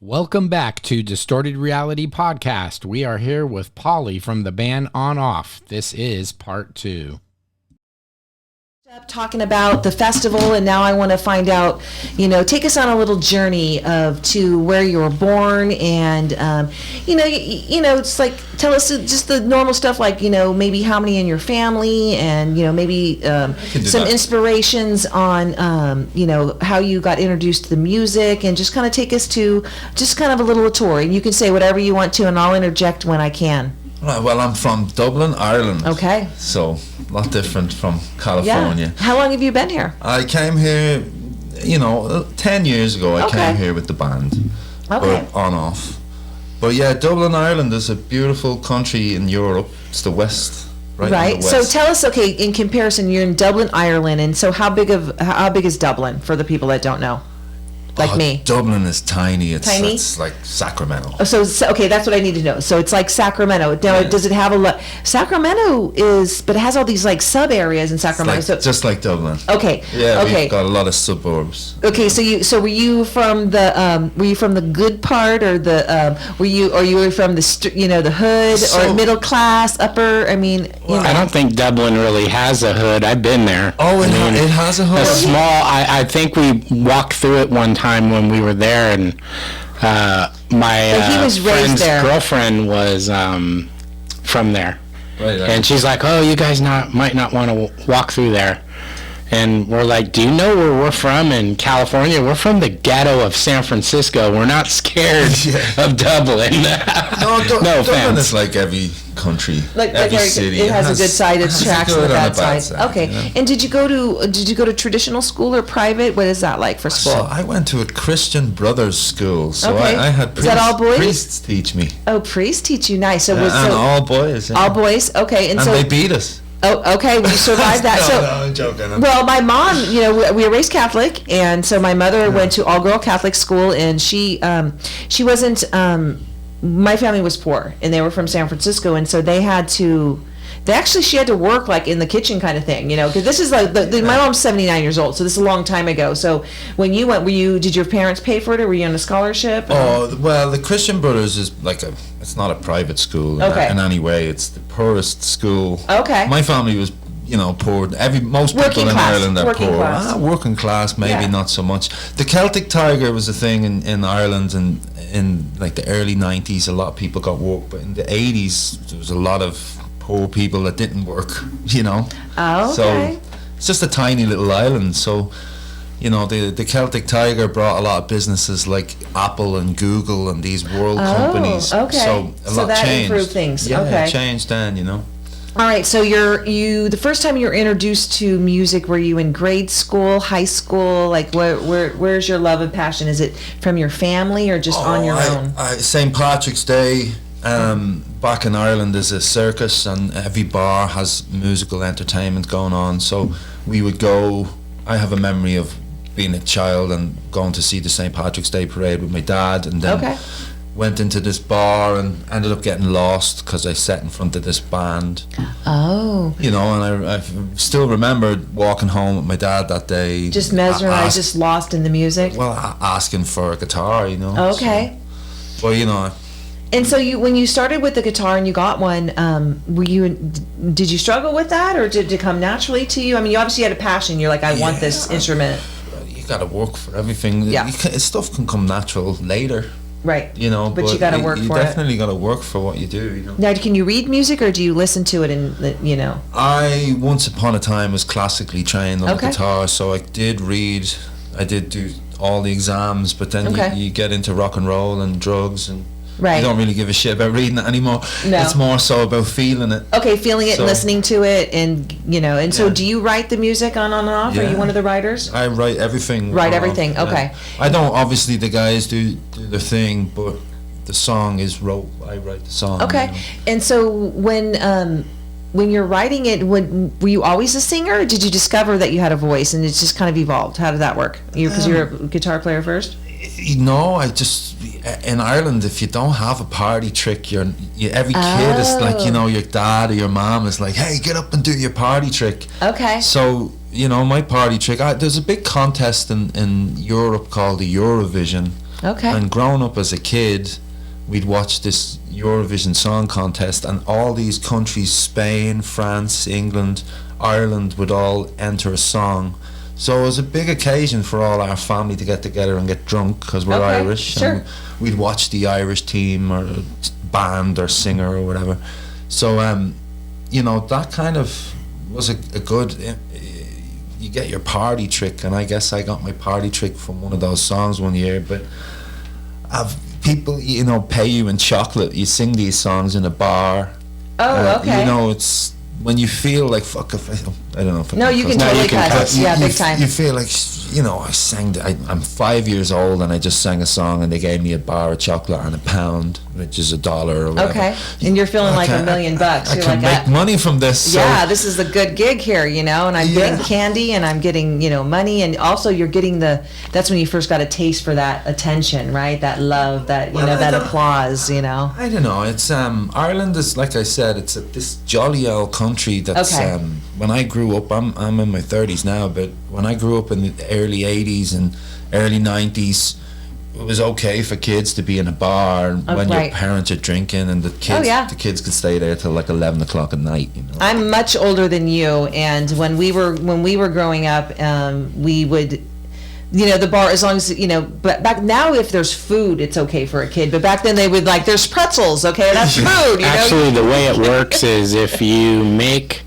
Welcome back to Distorted Reality Podcast. We are here with Paulie from the band OnOff. This is part 2. Talking about the festival, and now I want to find out, take us on a little journey to where you were born, and it's like, tell us just the normal stuff, like maybe how many in your family, and maybe some inspirations on how you got introduced to the music, and just kind of take us to just kind of a little tour. And you can say whatever you want to, and I'll interject when I can. Right, well, I'm from Dublin, Ireland. Okay. So, a lot different from California. Yeah. How long have you been here? I came here, 10 years ago. I came here with the band. Okay. OnOff. But yeah, Dublin, Ireland is a beautiful country in Europe. It's the west. Right. In the west. So tell us, in comparison, you're in Dublin, Ireland, and so how big is Dublin for the people that don't know? Like me. Dublin is tiny. Tiny? It's like Sacramento. Oh, so okay, that's what I need to know. So it's like Sacramento. Now, Yeah. does it have a lot? Sacramento but it has all these like sub areas in Sacramento. Just like Dublin. Okay. Yeah, okay. we've got a lot of suburbs. Okay, so were you from the good part, or were you from the hood, or middle class, upper? I mean, I don't think Dublin really has a hood. I've been there. Oh, it has a hood. A small. I think we walked through it one time when we were there, and my friend's girlfriend was from there. Right. And she's like, "Oh, you guys might not want to walk through there." And we're like, "Do you know where we're from in California? We're from the ghetto of San Francisco. We're not scared of Dublin." No Dublin offense. Is like every country, every city. It has a good side. It tracks on the bad side. Okay. You know? And did you go to traditional school or private? What is that like for school? So I went to a Christian Brothers school. So okay. I had is that all boys? Priests teach me. Oh, priests teach you. Nice. So and all boys. Yeah. All boys. Okay. And so they beat us. Oh, okay. We survived that. No, I'm joking. Well, my mom, we were raised Catholic, and so my mother went to all-girl Catholic school, and she wasn't. My family was poor, and they were from San Francisco, and so they had to. She had to work like in the kitchen kind of thing, because this is like my mom's 79 years old, so this is a long time ago. So when you went, did your parents pay for it, or were you on a scholarship? Oh, well, the Christian Brothers is it's not a private school in any way. It's the poorest school. Okay. My family was, poor. Most people in Ireland are working poor. Class. Working class, maybe not so much. The Celtic Tiger was a thing in Ireland, and in like the early 90s, a lot of people got work, but in the 80s, there was a lot of poor people that didn't work, Oh, okay. So it's just a tiny little island. So, the Celtic Tiger brought a lot of businesses like Apple and Google and these world companies. Okay. So a lot that changed. Improved things. Yeah, okay. It changed then, All right. So the first time you were introduced to music, were you in grade school, high school? Like where's your love and passion? Is it from your family or just on your own? St. Patrick's Day. Back in Ireland there's a circus, and every bar has musical entertainment going on, so we would go. I have a memory of being a child and going to see the St. Patrick's Day parade with my dad, and then went into this bar and ended up getting lost because I sat in front of this band. Oh. And I still remember walking home with my dad that day, just mesmerized, just lost in the music. Well, asking for a guitar, Okay. So, well, And so when you started with the guitar and you got one, did you struggle with that, or did it come naturally to you? I mean, you obviously had a passion. You're like, I want this instrument. You got to work for everything. Yeah. Stuff can come natural later. Right. But you got to work for it. You definitely got to work for what you do. Now, can you read music, or do you listen to it and I once upon a time was classically trained on the guitar, so I did read. I did do all the exams, but then you get into rock and roll and drugs, and you don't really give a shit about reading it anymore. No. It's more so about feeling it. Okay, feeling it, listening to it, and so do you write the music on OnOff? Yeah. Are you one of the writers? I write everything. Everything. Okay. I don't. Obviously, the guys do their thing, but the song is wrote. I write the song. Okay. And so when you're writing it, were you always a singer, or did you discover that you had a voice and it's just kind of evolved? How did that work? Because you're a guitar player first? I just, in Ireland, if you don't have a party trick, every kid is like, your dad or your mom is like, hey, get up and do your party trick. Okay. So, my party trick, there's a big contest in Europe called the Eurovision. Okay. And growing up as a kid, we'd watch this Eurovision Song Contest, and all these countries, Spain, France, England, Ireland, would all enter a song. So it was a big occasion for all our family to get together and get drunk, because we're Okay, Irish. sure. And we'd watch the Irish team or band or singer or whatever. So, you know, that kind of was a good... you get your party trick, and I guess I got my party trick from one of those songs one year. But people, you know, pay you in chocolate. You sing these songs in a bar. Oh, okay. You know, it's when you feel like, fuck, if I don't know if I No, you can cuss. totally you can cuss. cuss. Yeah, you, big time. You feel like, you know, I'm 5 years old and I just sang a song and they gave me a bar of chocolate and £1, which is $1 or whatever. Okay, and you're feeling like $1 million bucks. I You're can like, make money from this. yeah, So this is a good gig here, you know, and I'm getting candy and I'm getting, you know, money, and also you're getting that's when you first got a taste for that attention, right? That love, that, you know, that applause, you know. I don't know. It's Ireland is, like I said, it's this jolly old country that's Okay. when I grew up, I'm in my 30s now, but when I grew up in the early 80s and early 90s, it was okay for kids to be in a bar when right. your parents are drinking, and the kids could stay there till like 11 o'clock at night, you know. I'm much older than you, and when we were growing up, we would, you know, the bar, as long as, you know, but back now, if there's food, it's okay for a kid, but back then they would, like, there's pretzels, okay, that's food, you know. Actually, the way it works is if you make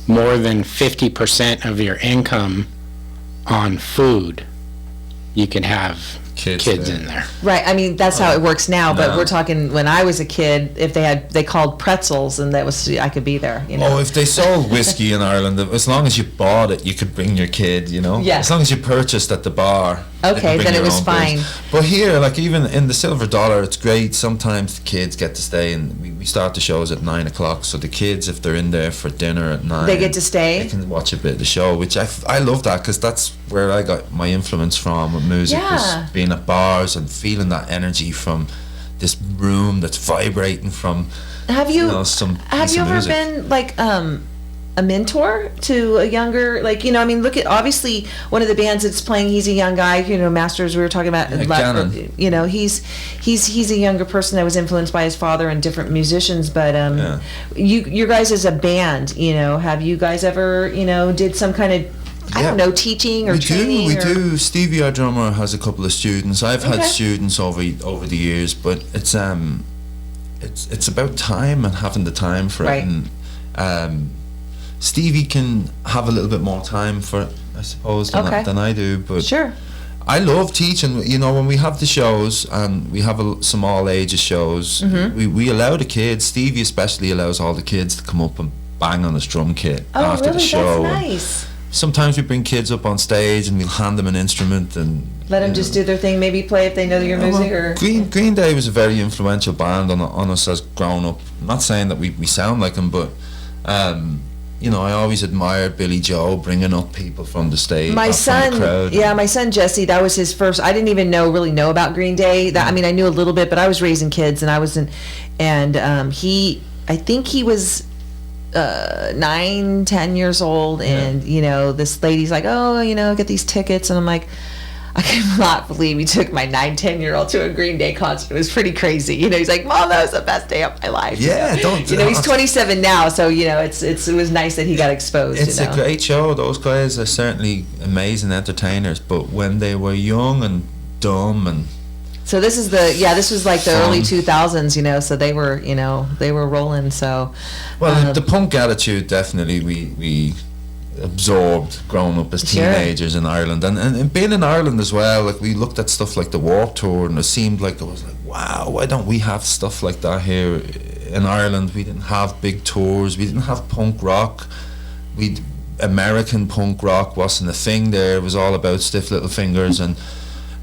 more than 50% of your income on food, you can have kids in there. Right, I mean, that's how it works now, but No. we're talking when I was a kid, if they called pretzels, and that was, I could be there, you know. Oh, if they sold whiskey in Ireland, as long as you bought it, you could bring your kid, you know? Yeah. As long as you purchased at the bar. you Okay, can bring then it your was own fine. beers. But here, like even in the Silver Dollar, it's great. Sometimes the kids get to stay, and we start the shows at 9 o'clock. So the kids, if they're in there for dinner at 9, They get to stay? They can watch a bit of the show, which I love that, because that's where I got my influence from with music, Yeah. was being at bars and feeling that energy from this room that's vibrating from... Have you know, some have piece you of ever music. been like a mentor to a younger, like, you know, I mean, look at, obviously one of the bands that's playing, he's a young guy, you know, Masters, we were talking about, Gannon. you know, he's a younger person that was influenced by his father and different musicians, but you guys as a band, you know, have you guys ever, you know, did some kind of, I don't know, teaching or training? We do. Stevie, our drummer, has a couple of students. I've had Okay. students over the years, but it's about time and having the time for Right. it. And Stevie can have a little bit more time for it, I suppose, than I do. But Sure. I love teaching. You know, when we have the shows, and we have some all ages shows, Mm-hmm. we allow the kids. Stevie especially allows all the kids to come up and bang on his drum kit Oh, after really? the show. That's nice. Sometimes we bring kids up on stage and we'll hand them an instrument and Let them just do their thing, maybe play if they know your music, or... Green Day was a very influential band on us as grown up. I'm not saying that we sound like them, but you know, I always admired Billy Joe bringing up people from the stage. My from son, the crowd. yeah, my son Jesse, that was his first. I didn't even really know about Green Day. That, I mean, I knew a little bit, but I was raising kids, and I was in, and I think he was 9-10 years old, and you know, this lady's like, oh, you know, get these tickets, and I'm like, I cannot believe he took my 9-10-year-old to a Green Day concert. It was pretty crazy. You know, he's like, Mom, that was the best day of my life. Yeah, You know, he's 27 now, so you know, it was nice that he got exposed. It's you know? a great show. Those guys are certainly amazing entertainers, but when they were young and dumb and So this is this was like the Fun. early 2000s, you know, so they were, you know, they were rolling, so. the punk attitude definitely we absorbed growing up as Sure. teenagers in Ireland, and being in Ireland as well. Like, we looked at stuff like the Warped Tour, and it seemed like, it was like, wow, why don't we have stuff like that here in Ireland? We didn't have big tours, we didn't have punk rock, American punk rock wasn't a thing there. It was all about Stiff Little Fingers and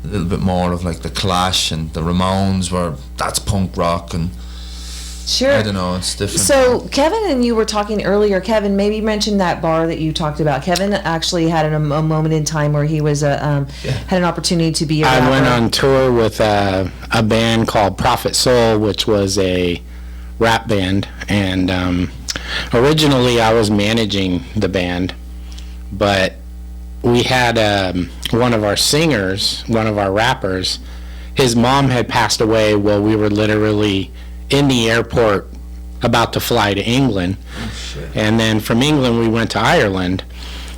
a little bit more of like the Clash and the Ramones, where that's punk rock, and Sure. I don't know, it's different. So Kevin and you were talking earlier. Kevin, maybe mention that bar that you talked about. Kevin actually had a moment in time where he was had an opportunity to be a rapper. I went on tour with a band called Prophet Soul, which was a rap band, and originally I was managing the band, but we had one of our singers, one of our rappers, his mom had passed away while we were literally in the airport about to fly to England. And then from England we went to Ireland.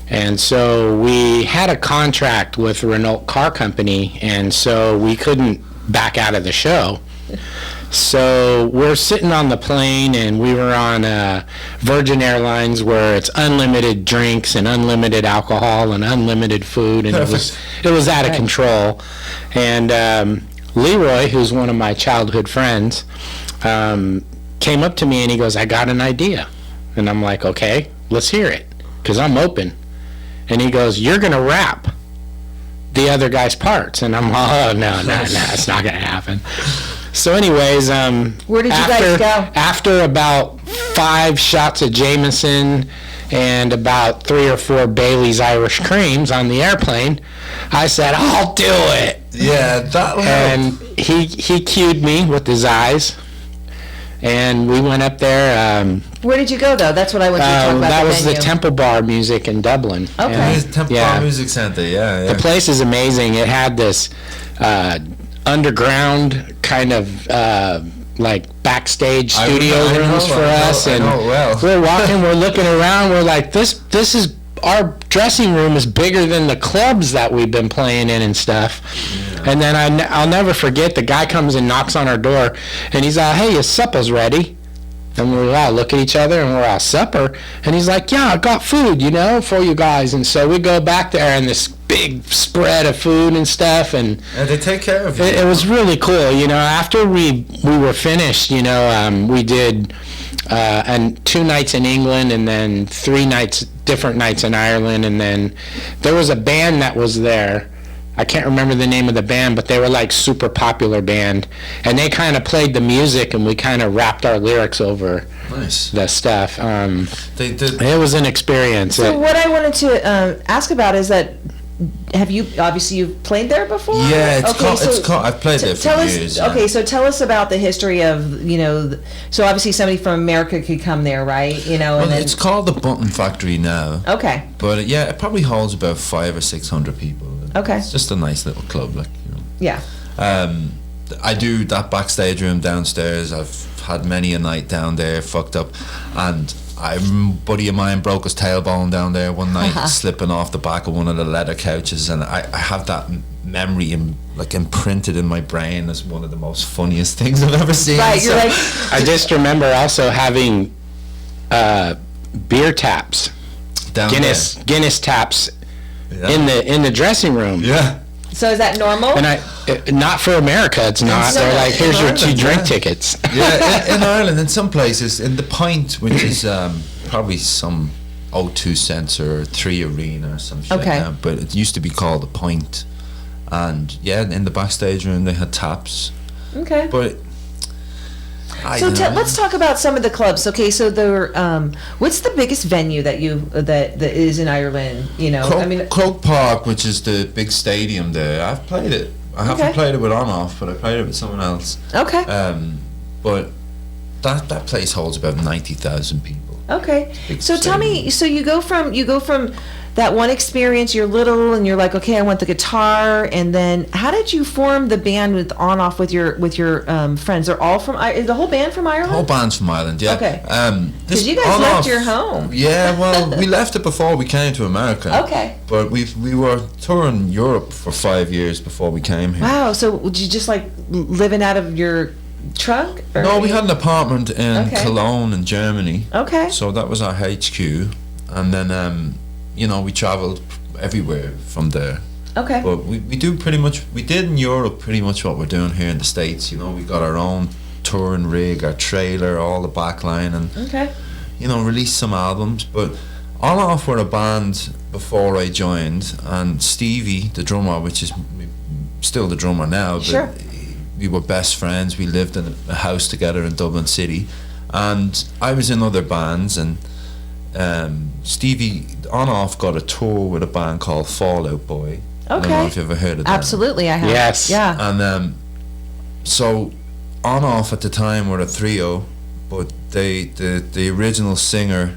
And so we had a contract with Renault Car Company, and so we couldn't back out of the show. So we're sitting on the plane, and we were on Virgin Airlines, where it's unlimited drinks and unlimited alcohol and unlimited food, and it was out of control. And Leroy, who's one of my childhood friends, came up to me and he goes, "I got an idea." And I'm like, "Okay, let's hear it," because I'm open. And he goes, "You're gonna rap the other guy's parts." And I'm like, "Oh, no, it's not gonna happen." So anyways, where did you guys go? After about 5 shots of Jameson and about 3 or 4 Bailey's Irish Creams on the airplane, I said, "I'll do it." Yeah, that was. And he cued me with his eyes, and we went up there. Where did you go, though? That's what I want you to talk about. That the was venue. the Temple Bar Music in Dublin. Okay. Temple Bar Music Centre, yeah. The place is amazing. It had this underground kind of like backstage studio rooms for us, and we're walking, we're looking around, we're like, this is, our dressing room is bigger than the clubs that we've been playing in and stuff. And then I'll never forget, the guy comes and knocks on our door, and he's like, "Hey, your supper's ready." And we all look at each other, and we're all, "Supper?" And he's like, "Yeah, I got food, for you guys." And so we go back there, and this big spread of food and stuff, and they take care of you. It was really cool, After we were finished, we did and 2 nights in England, and then 3 different nights in Ireland, and then there was a band that was there. I can't remember the name of the band, but they were like super popular band, and they kind of played the music, and we kind of rapped our lyrics over the stuff. It was an experience. So what I wanted to ask about is that, have you, obviously you've played there before? Yeah, I've played there for years. Yeah. Okay, so tell us about the history of, so obviously somebody from America could come there, right? Well, it's called the Button Factory now. Okay. But it probably holds about 500 or 600 people. Okay. It's just a nice little club, Yeah. I do that backstage room downstairs. I've had many a night down there, fucked up, and a buddy of mine broke his tailbone down there one night, slipping off the back of one of the leather couches, and I have that memory imprinted in my brain as one of the most funniest things I've ever seen. Right, you're like. I just remember also having beer taps, Guinness taps. Yeah. In the dressing room. Yeah. So is that normal? And not for America, it's not. They're like, "Here's your 2 drink tickets." Yeah, in Ireland, in some places, in the Pint, which is probably some 02 cents or 3 Arena or some shit. Okay. But it used to be called the Pint, and in the backstage room they had taps. Okay. But so let's talk about some of the clubs. Okay, so what's the biggest venue that is in Ireland? Croke Park, which is the big stadium there. I've played it. I haven't played it with OnOff, but I played it with someone else. Okay. But that place holds about 90,000 people. Okay. So tell me, so you go from that one experience, you're little and you're like, okay, I want the guitar, and then how did you form the band with OnOff with your friends? They're all from the whole band from Ireland? The whole band's from Ireland, yeah. Okay. Because you guys left your home. Yeah, well, we left it before we came to America. Okay. But we were touring Europe for 5 years before we came here. Wow, so would you just like living out of your truck? No, we had an apartment in Cologne in Germany. Okay. So that was our HQ, and then we traveled everywhere from there. Okay. But we did in Europe pretty much what we're doing here in the States. We got our own touring rig, our trailer, all the backline, and released some albums. But OnOff were a band before I joined, and Stevie, the drummer, which is still the drummer now, sure. But we were best friends. We lived in a house together in Dublin City, and I was in other bands, and Stevie OnOff got a tour with a band called Fall Out Boy. Okay. I don't know if you've ever heard of that. Absolutely, I have. Yes. Yeah. And so OnOff at the time were a trio, but the original singer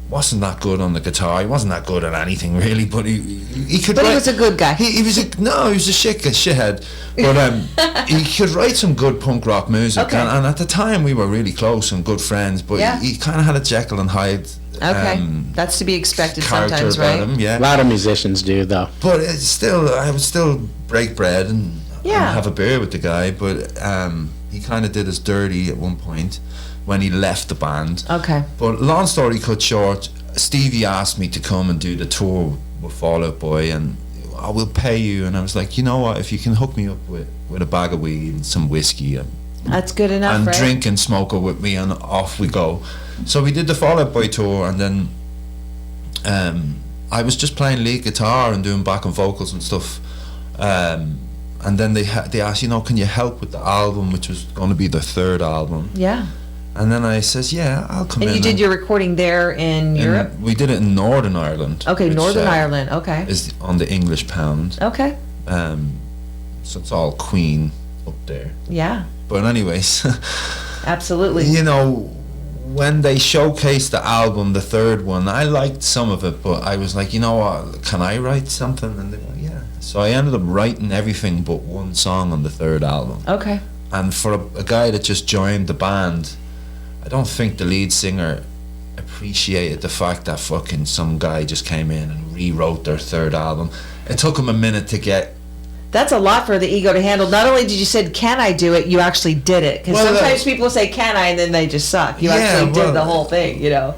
wasn't that good on the guitar. He wasn't that good at anything really, but he could. But write, he was a good guy. He was a shithead, but he could write some good punk rock music. Okay. And at the time we were really close and good friends. But Yeah. he kind of had a Jekyll and Hyde. Okay, that's to be expected Character sometimes, about right? him, yeah. A lot of musicians do, though. But it's still, I would still break bread and Yeah. have a beer with the guy. But he kind of did us dirty at one point when he left the band. Okay. But long story cut short, Stevie asked me to come and do the tour with Fall Out Boy, and I will pay you. And I was like, you know what? If you can hook me up with a bag of weed and some whiskey That's good enough, and right? drink and smoke it with me, and off we go. So we did the Fall Out Boy tour, and then I was just playing lead guitar and doing backing vocals and stuff. And then they asked, you know, can you help with the album, which was going to be the third album. Yeah. And then I says, yeah, I'll come in. And you did your recording there in Europe? We did it in Northern Ireland. Okay, which, Northern Ireland. Okay. is on the English pound. Okay. So it's all Queen up there. Yeah. But anyways, Absolutely. you know, when they showcased the album, the third one, I liked some of it, but I was like, you know what, can I write something? And they went, yeah. So I ended up writing everything but one song on the third album. Okay. And for a guy that just joined the band, I don't think the lead singer appreciated the fact that fucking some guy just came in and rewrote their third album. It took him a minute to get. That's a lot for the ego to handle. Not only did you say, can I do it, you actually did it. Because Well, sometimes people say, can I, and then they just suck. You Yeah, actually did well, the whole thing, you know.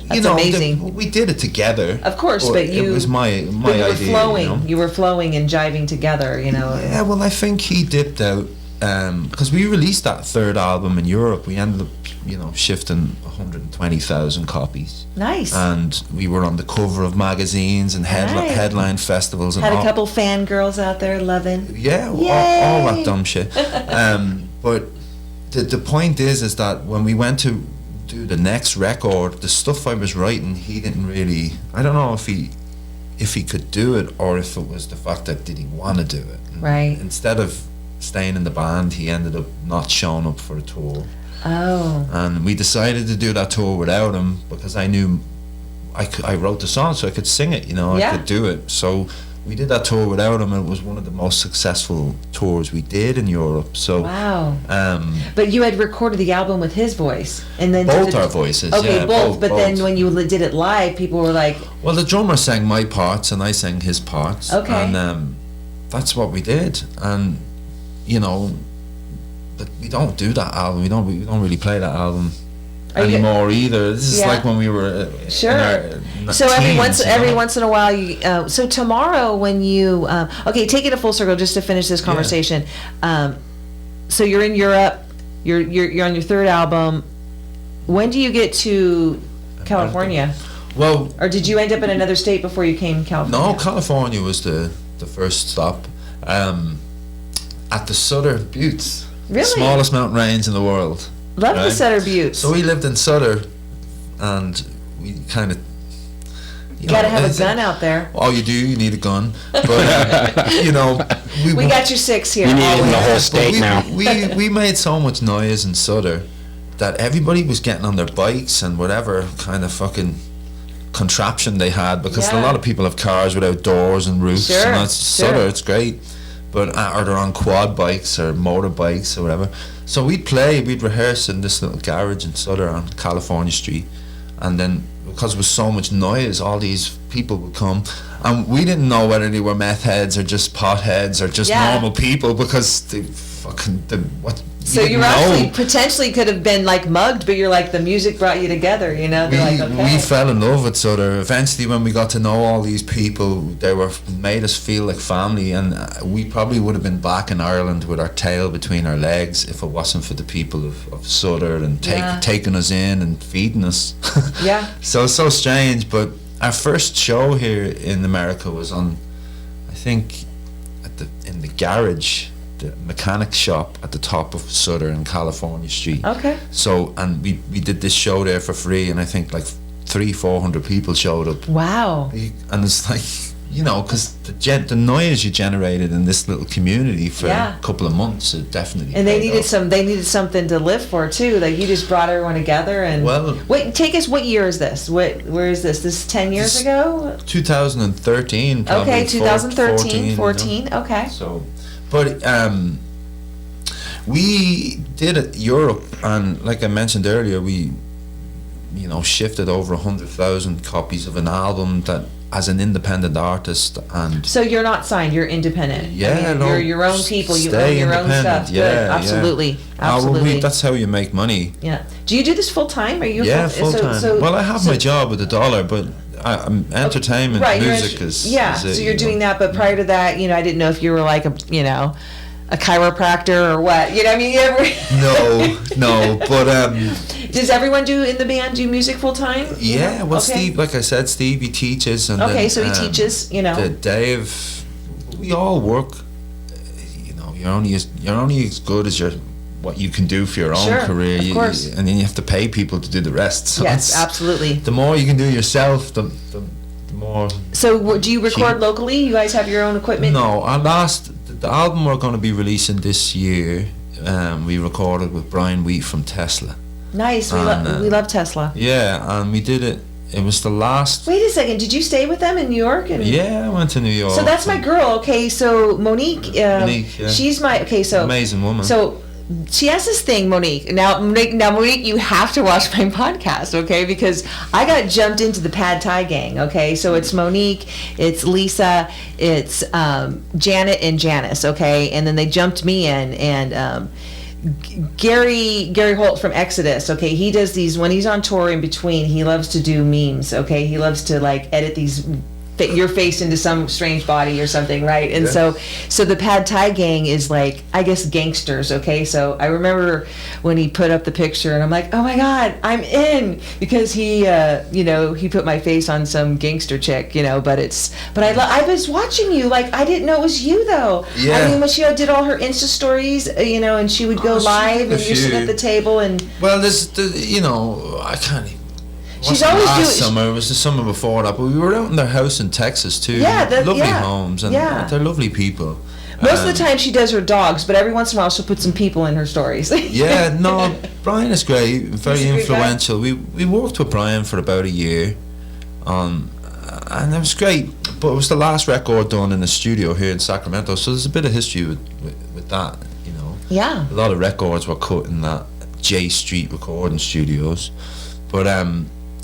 That's You know, amazing. we did it together. Of course, but you... It was my but you were idea. flowing. You know? You were flowing and jiving together, you know. Yeah, well, I think he dipped out because we released that third album in Europe. We ended up, you know, shifting 120,000 copies. Nice. And we were on the cover of magazines and Nice. headline festivals. And Had a all, couple fangirls out there loving. Yeah, all Yay. that dumb shit. But the point is that when we went to do the next record, the stuff I was writing, he didn't really. I don't know if he could do it, or if it was the fact that did he want to do it. Right. Instead of staying in the band, he ended up not showing up for a tour. Oh. And we decided to do that tour without him because I knew I wrote the song, so I could sing it. You know, Yeah. I could do it. So we did that tour without him, and it was one of the most successful tours we did in Europe. So Wow. But you had recorded the album with his voice, and then both our voices. Okay, yeah, both. But then when you did it live, people were like, well, the drummer sang my parts, and I sang his parts. Okay. And that's what we did. And you know, but we don't do that album. We don't really play that album Are you- anymore either. This is Yeah. like when we were Sure. in our so every teens, you every know? once in a while, you. So tomorrow, when you okay, take it a full circle just to finish this conversation. So you're in Europe. You're on your third album. When do you get to California? Well, Or did you end up in another state before you came to California? no, California was the first stop. At the Sutter Buttes, Really? smallest mountain range in the world. Love the right? Sutter Buttes. So we lived in Sutter, and we kind of. You gotta have a gun out there. Oh, you do. You need a gun, but you know, We got your six here. You need it in the always. whole but state now. we made so much noise in Sutter that everybody was getting on their bikes and whatever kind of fucking contraption they had, because Yeah. a lot of people have cars without doors and roofs. Sure, And that's sure. Sutter, it's great. But or they're on quad bikes or motorbikes or whatever. So we'd rehearse in this little garage in Sutter on California Street, and then because there was so much noise, all these people would come, and we didn't know whether they were meth heads or just pot heads or just Yeah. normal people, because they fucking So you actually potentially could have been like mugged, but you're like, the music brought you together, you know? They're like, okay. We fell in love with Sutter. Eventually, when we got to know all these people, they made us feel like family, and we probably would have been back in Ireland with our tail between our legs if it wasn't for the people of Sutter and Yeah. taking us in and feeding us. Yeah. So strange, but our first show here in America was on, I think, in the garage, the mechanic shop at the top of Sutter in California Street. Okay. So, and we did this show there for free, and I think like 300-400 people showed up. Wow. And it's like, you know, because the noise you generated in this little community for a couple of months, it definitely. And they needed something to live for too. Like you just brought everyone together and. Well, wait, take us. What year is this? Where is this? This is 10 years ago. 2013. Probably, okay, 2013, 14. You know? Okay. So, but we did it Europe, and like I mentioned earlier, we, you know, shifted over 100,000 copies of an album that. As an independent artist, and so you're not signed, you're independent. Yeah, you're your own people, you own your own stuff. Yeah, good. Absolutely. Well, that's how you make money. Yeah. Do you do this full time? Are you full time? So, well, I have my job with $1, but I'm entertainment, music is so you're doing that, but prior to that, you know, I didn't know if you were like a chiropractor or what. You know, I mean, no, but does everyone in the band do music full time? Yeah, well, okay. Steve, like I said, Steve, he teaches, and so he teaches. You know, Dave, we all work. You know, you're only as good as what you can do for your own career. Of course. And then you have to pay people to do the rest. So yes, absolutely. The more you can do yourself, the more. So, do you record locally? You guys have your own equipment? No, the album we're going to be releasing this year. We recorded with Brian Wheat from Tesla. Nice. We love Tesla. Yeah, and we did it. It was the last. Wait a second. Did you stay with them in New York? Yeah, I went to New York. So that's my girl. Okay, so Monique. She's my. Okay, so amazing woman. So she has this thing, Monique. Now, Monique, you have to watch my podcast, okay? Because I got jumped into the Pad Thai gang. Okay, so it's Monique, it's Lisa, it's Janet and Janice. Okay, and then they jumped me in and. Gary Holt from Exodus, okay, he does these when he's on tour in between. He loves to do memes, okay. He loves to like edit these your face into some strange body or something, right? And so the Pad Thai gang is like, I guess, gangsters, okay? So I remember when he put up the picture and I'm like, oh my God, I'm in, because he he put my face on some gangster chick, you know, but I was watching you, like, I didn't know it was you though. Yeah. I mean, when she did all her Insta stories, you know, and she would go live and you're sitting at the table and. Well, I can't even. She's always doing. Summer, it was the summer before that, but we were out in their house in Texas too. Yeah, lovely homes, and they're lovely people. Most of the time she does her dogs, but every once in a while she'll put some people in her stories. Yeah, no, Brian is great, very influential. We worked with Brian for about a year, and it was great. But it was the last record done in the studio here in Sacramento, so there's a bit of history with that, you know. Yeah. A lot of records were cut in that J Street recording studios, but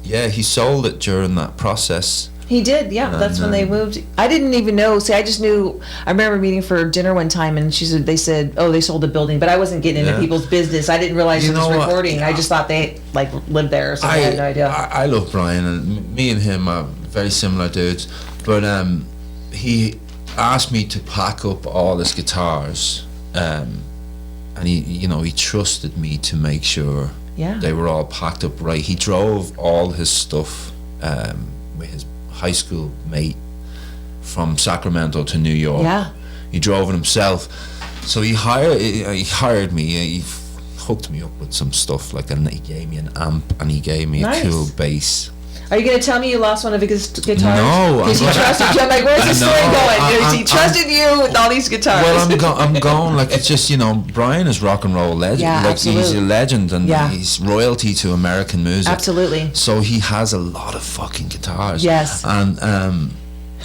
yeah, he sold it during that process. He did, yeah. And that's when they moved. I didn't even know. See, I just knew. I remember meeting for dinner one time, and they said, "Oh, they sold the building," but I wasn't getting into people's business. I didn't realize it was recording. I just thought they like lived there or something. I had no idea. I love Brian, and me and him are very similar dudes. But he asked me to pack up all his guitars, and he trusted me to make sure. Yeah. They were all packed up right. He drove all his stuff with his high school mate from Sacramento to New York. Yeah. He drove it himself. So he hired me. He hooked me up with some stuff, and he gave me an amp and he gave me a cool bass. Are you going to tell me you lost one of his guitars? No. Because he trusted you. I'm like, where's the story going? He trusted you with all these guitars. Well, I'm going, it's just, Brian is rock and roll legend. Yeah, absolutely. He's a legend, and he's royalty to American music. Absolutely. So he has a lot of fucking guitars. Yes. And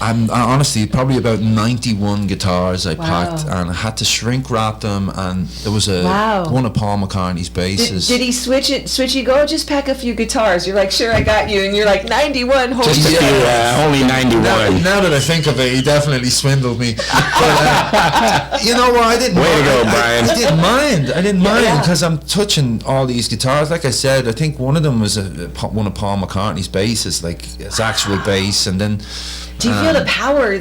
I'm honestly probably about 91 guitars I packed, and I had to shrink wrap them, and there was one of Paul McCartney's basses. Did he switch you? Go just pack a few guitars. You're like, sure, I got you, and you're like 91. Holy just a few, only 91. Now that I think of it, he definitely swindled me. But you know what? I didn't. Way to go, Brian. I didn't mind because I'm touching all these guitars. Like I said, I think one of them was one of Paul McCartney's basses, like his actual bass, and then. Do you feel the power?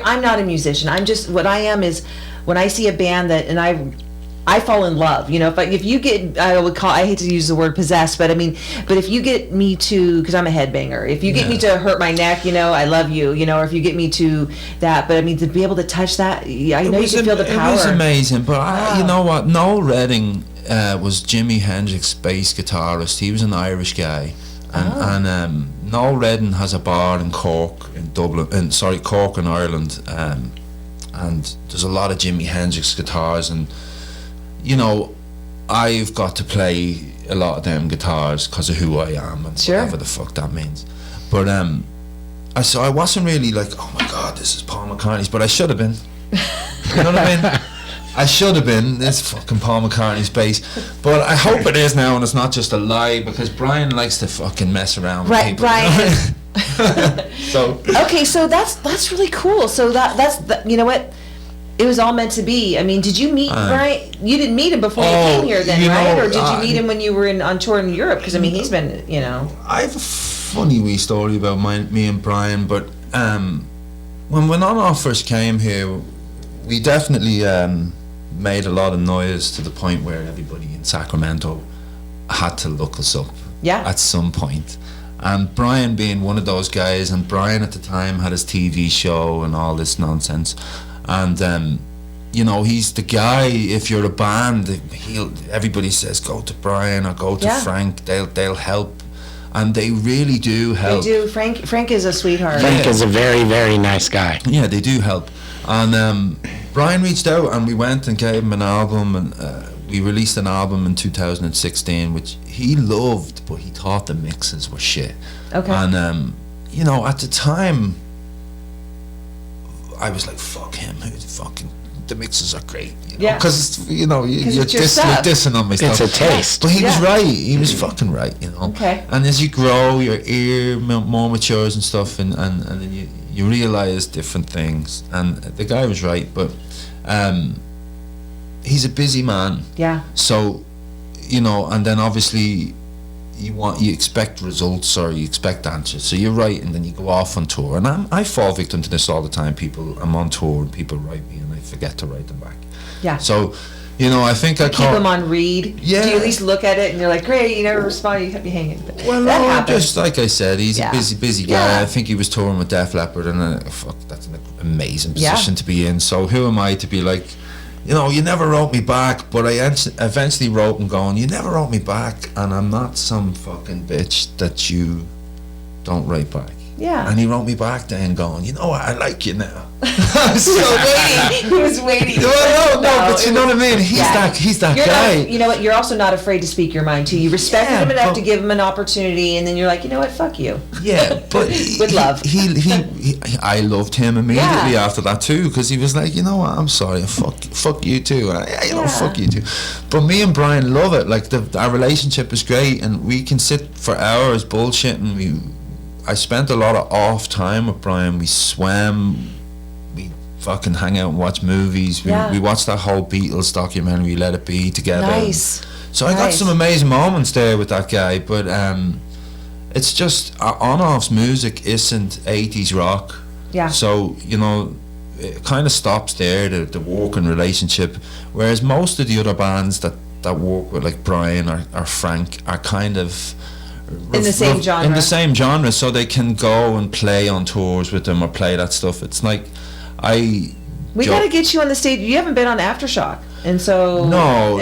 I'm not a musician. I'm just, what I am is, when I see a band and I fall in love, if you get, I hate to use the word possessed, but if you get me to, because I'm a headbanger, if you get me to hurt my neck, I love you, or if you get me to that, but to be able to touch that, I know you can feel the power. It was amazing, but you know what, Noel Redding was Jimi Hendrix's bass guitarist. He was an Irish guy, and Noel Redding has a bar in Cork, in Dublin, Cork in Ireland, and there's a lot of Jimi Hendrix guitars, and you know, I've got to play a lot of them guitars because of who I am and whatever the fuck that means. But I wasn't really like, oh my god, this is Paul McCartney's, but I should have been. You know what I mean? I should have been. It's fucking Paul McCartney's bass, but I hope it is now, and it's not just a lie, because Brian likes to fucking mess around with people. Brian. So okay, so that's really cool. So that's you know what? It was all meant to be. I mean, did you meet Brian? You didn't meet him before you came here, then, right? Or did you meet him when you were on tour in Europe? Because I mean, he's been, you know. I have a funny wee story about me and Brian, but when OnOff first came here, we definitely made a lot of noise to the point where everybody in Sacramento had to look us up at some point. And Brian being one of those guys, and Brian at the time had his TV show and all this nonsense, and you know, he's the guy. If you're a band, everybody says go to Brian or go to Frank. They'll help, and they really do help. They do. Frank is a sweetheart. Frank is a very, very nice guy. Yeah, they do help. And Brian reached out, and we went and gave him an album, and we released an album in 2016, which he loved, but he thought the mixes were shit. Okay. And you know, at the time, I was like, fuck him. The mixes are great. Because you know, you're dissing on my stuff. It's a taste. But he was right. He was fucking right. You know. Okay. And as you grow, your ear more matures and stuff, and then you realize different things. And the guy was right, but he's a busy man. Yeah. So, you know, and then obviously you expect results, or you expect answers. So you're right, and then you go off on tour. And I fall victim to this all the time. I'm on tour and people write me and I forget to write them back. Yeah. So, you know, I think I keep them on read. Yeah. Do you at least look at it and you're like, great, you never respond, you kept me hanging. But well, that no, happens. just like I said, he's a busy guy. Yeah. I think he was touring with Def Leppard, and that's an amazing position to be in. So who am I to be like, you know, you never wrote me back? But I eventually wrote him going, you never wrote me back, and I'm not some fucking bitch that you don't write back. Yeah. And he wrote me back then going, you know what, I like you now. He was waiting. No, but you know what I mean? He's that guy. You know what, you're also not afraid to speak your mind too. You respected him enough to give him an opportunity, and then you're like, you know what, fuck you. Yeah, but with love. I loved him immediately after that too, because he was like, you know what, I'm sorry, fuck you too. Fuck you too. But me and Brian love it. Like our relationship is great, and we can sit for hours bullshitting. I spent a lot of off time with Brian. We swam, we fucking hang out and watch movies. We watched that whole Beatles documentary, Let It Be, together. Nice. So I got some amazing moments there with that guy, but it's just OnOff's music isn't 80s rock. Yeah. So, you know, it kind of stops there, the working relationship, whereas most of the other bands that work with, like Brian or Frank, are kind of in the same genre. In the same genre, so they can go and play on tours with them or play that stuff. It's like we got to get you on the stage. You haven't been on Aftershock, and so no.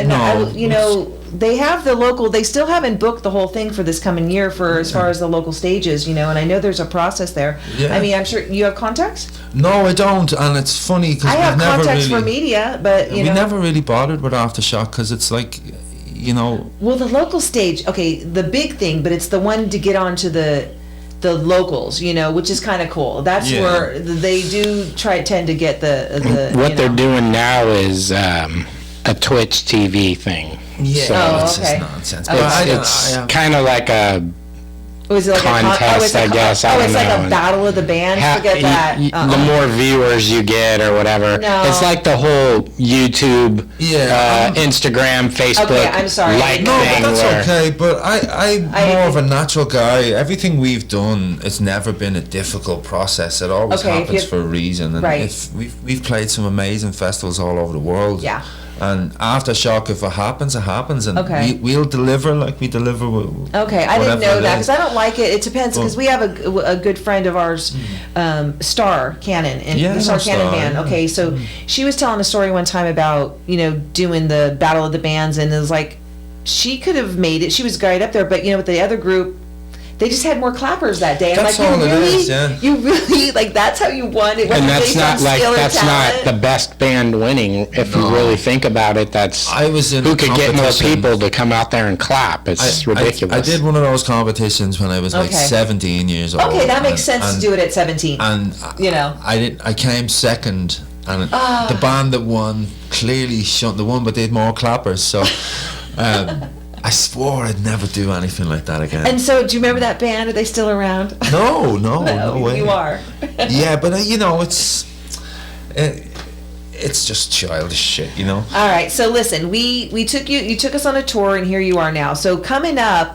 You know, they have the local. They still haven't booked the whole thing for this coming year for as far as the local stages. You know, and I know there's a process there. Yeah. I mean, I'm sure you have contacts. No, I don't, and it's funny because I have contacts for media, but we never really bothered with Aftershock because it's like, you know. Well, the local stage, okay, the big thing, but it's the one to get onto the locals, you know, which is kind of cool. That's where they do tend to get the what they're doing now is a Twitch TV thing. Yeah, so it's just nonsense. It's kind of like a was it like contest, I guess. I don't it's know. Like a battle of the bands. Forget that. The more viewers you get, or whatever. No. It's like the whole YouTube, Instagram, Facebook. Okay, I'm sorry. Like no, thing but that's where okay. But I'm more of a natural guy. Everything we've done, it's never been a difficult process. It always happens for a reason. And if we've played some amazing festivals all over the world. Yeah. And Aftershock, if it happens, and we'll deliver like we deliver. Okay, I didn't know that because I don't like it. It depends because we have a good friend of ours, Star Cannon, and the Star Cannon band. Okay, so she was telling a story one time about doing the Battle of the Bands, and it was like she could have made it. She was right up there, but with the other group they just had more clappers that day. I'm That's like, all it is, yeah. You really, like, that's how you won. It wasn't And that's based not on like, skill or that's not talent. the best band winning. If you really think about it, that's I was in who a could get more competition. people to come out there and clap. It's ridiculous. I did one of those competitions when I was like Okay. 17 years old. Okay, that makes sense to do it at 17. And you know. I came second, and the band that won clearly shouldn't have won, but they had more clappers. So I swore I'd never do anything like that again. And so, do you remember that band? Are they still around? No way. You are. Yeah, but you know, it's just childish shit, you know. All right. So listen, we took you took us on a tour, and here you are now. So coming up,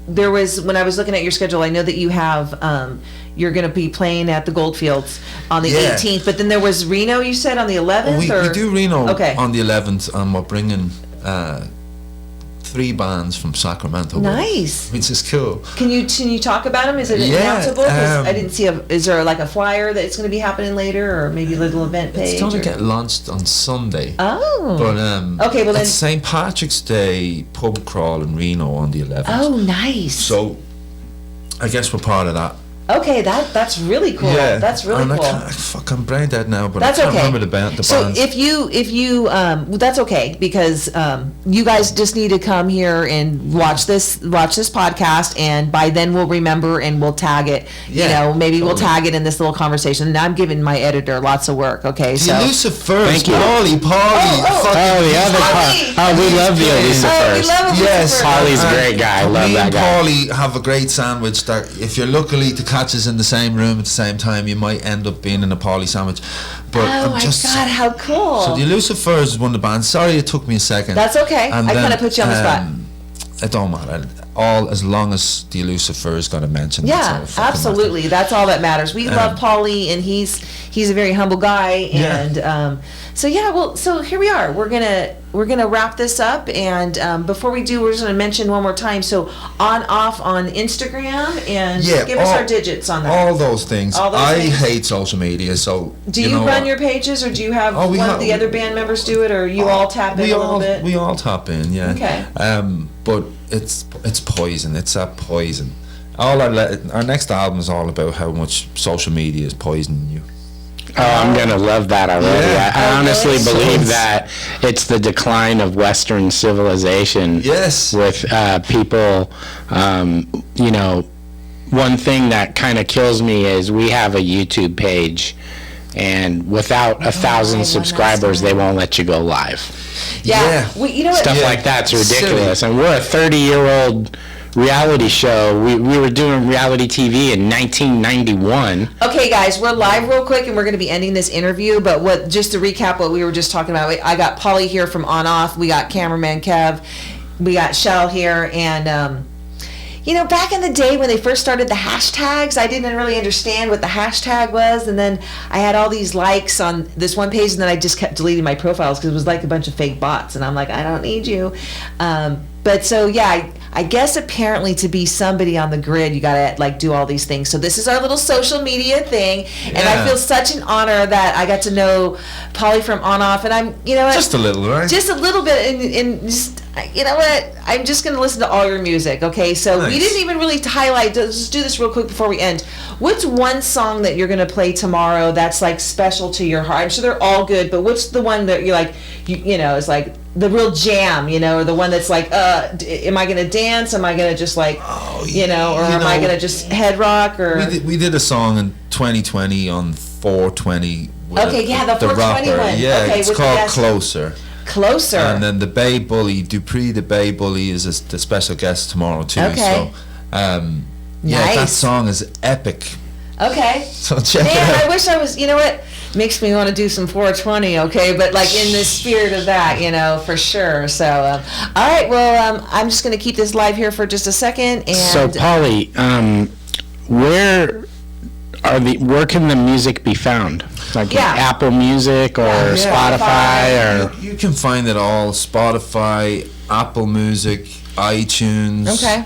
there was, when I was looking at your schedule, I know that you have you're going to be playing at the Goldfields on the 18th, but then there was Reno, you said, on the 11th. We do Reno Okay. on the 11th, and we're bringing 3 bands from Sacramento. Nice. Which is cool. Can you talk about them? Is it Yeah, announceable? 'Cause I didn't see is there like a flyer that's going to be happening later, or maybe a little event page? It's going to or- get launched on Sunday. Oh. But Okay, well then- it's St. Patrick's Day pub crawl in Reno on the 11th. Oh, nice. So I guess we're part of that. Okay, that's really cool. Yeah, That's really and cool. I'm brain dead now, but That's I can't okay. remember the So bands. if you that's okay, because you guys just need to come here and watch this podcast, and by then we'll remember and we'll tag it. Yeah, you know, maybe we'll totally. tag it in this little conversation. And I'm giving my editor lots of work. Okay, The so. elusive first, Thank you. Paulie. Oh, the other Paulie! part. Oh, we love the Elisa Oh, we first. love Elisa Yes, first. Paulie's a great guy. I love me that and guy. Paulie have a great sandwich that if you're lucky to catch us in the same room at the same time, you might end up being in a Paulie sandwich. But Oh my God, how cool! So the Elusive Furs is one of the bands. Sorry it took me a second. That's okay. And I then, kinda put you on the spot. It don't matter. As long as the Elusive Furs got a mention. that's all Yeah, that fucking absolutely. matters. That's all that matters. We love Paulie, and he's a very humble guy. Yeah. And so yeah, well, so here we are. We're gonna wrap this up, and before we do, we're just gonna mention one more time. So OnOff on Instagram, and give us our digits on that. All those things. All those I things. hate social media, so Do you know run what? your pages, or do you have we one have- of the other band members do it, or you all tap in a little bit? We all tap in, yeah. Okay. But it's poison. It's a poison. Our next album is all about how much social media is poisoning you. Oh, I'm gonna love that already. Yeah. I honestly really? believe that it's the decline of Western civilization. Yes. With people, you know, one thing that kind of kills me is we have a YouTube page, and without 1,000 one subscribers, last they won't let you go live. Yeah. Yeah. You know what? Stuff Yeah. like that's Silly. ridiculous. And we're a 30-year-old reality show. We were doing reality TV in 1991. Okay, guys, we're live real quick, and we're going to be ending this interview. But just to recap what we were just talking about, I got Paulie here from OnOff. We got cameraman Kev. We got Shell here, and you know, back in the day when they first started the hashtags, I didn't really understand what the hashtag was, and then I had all these likes on this one page, and then I just kept deleting my profiles because it was like a bunch of fake bots, and I'm like, I don't need you. But so yeah, I guess apparently to be somebody on the grid, you gotta like do all these things. So this is our little social media thing, and I Yeah. feel such an honor that I got to know Paulie from OnOff, and I'm, you know what? Just a little, right? Just a little bit, and just, you know what? I'm just going to listen to all your music, okay? So we Nice. didn't even really highlight, let's do this real quick before we end. What's one song that you're going to play tomorrow that's like special to your heart? I'm sure they're all good, but what's the one that you're like, you know, is like the real jam, you know, or the one that's like, am I going to dance? Am I going to just like, you know, or am I going to just head rock? Or We did a song in 2020 on 420. with Okay, yeah, the 420 rapper. one. Yeah, Okay, it's with the called guest. Closer. Closer. And then the Bay Bully, Dupree the Bay Bully is the special guest tomorrow too. Okay. So, yeah, that Nice. song is epic. Okay. So check Man, it I out. wish I was, you know what? Makes me want to do some 420, okay? But like in the spirit of that, you know, for sure. So, all right, well, I'm just going to keep this live here for just a second. And So, Paulie, where can the music be found? Like Yeah. Apple Music or Yeah. Spotify or? You can find it all: Spotify, Apple Music, iTunes. Okay.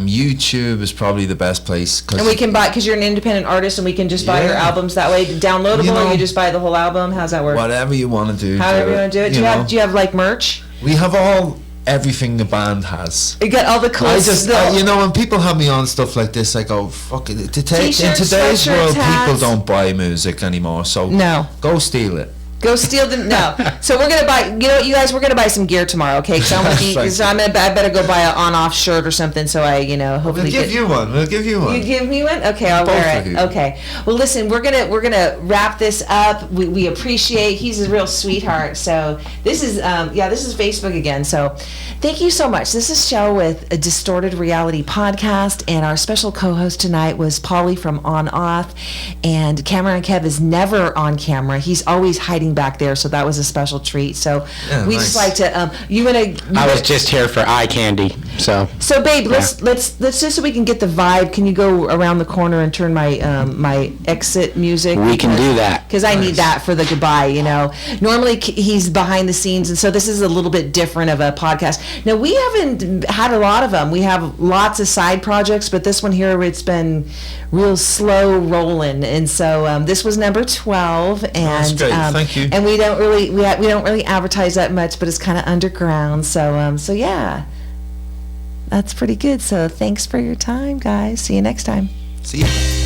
YouTube is probably the best place. and we can buy, because you're an independent artist, and we can just buy your Yeah. albums that way, downloadable, You know, or you just buy the whole album? How's that work? whatever you want to do. However you want to do it. Do know. you have like merch? We have all everything the band has. You got all the cool stuff. You know, when people have me on stuff like this, I go, fuck it. In T-shirts, today's world, hats. people don't buy music anymore, so No. go steal it. Go steal the no. So we're gonna buy. You know what, you guys? We're gonna buy some gear tomorrow, okay? Because I better go buy an on-off shirt or something. So I, hopefully We'll give you one. We'll give you one. You give me one? Okay, I'll Both wear of it. you. Okay. Well, listen, we're gonna wrap this up. We appreciate. He's a real sweetheart. So this is this is Facebook again. So thank you so much. This is Shell with a Distorted Reality podcast, and our special co-host tonight was Paulie from OnOff, and Cameron Kev is never on camera. He's always hiding back there. So that was a special treat. So we just like to. I was just here for eye candy. So babe, let's just so we can get the vibe. Can you go around the corner and turn my my exit music? We can do that. Because I need that for the goodbye. Normally he's behind the scenes, and so this is a little bit different of a podcast. Now we haven't had a lot of them. We have lots of side projects, but this one here, it's been real slow rolling, and so this was number 12, and that's great. Thank you. And we don't really advertise that much, but it's kind of underground. So yeah, that's pretty good. So thanks for your time, guys. See you next time. See you.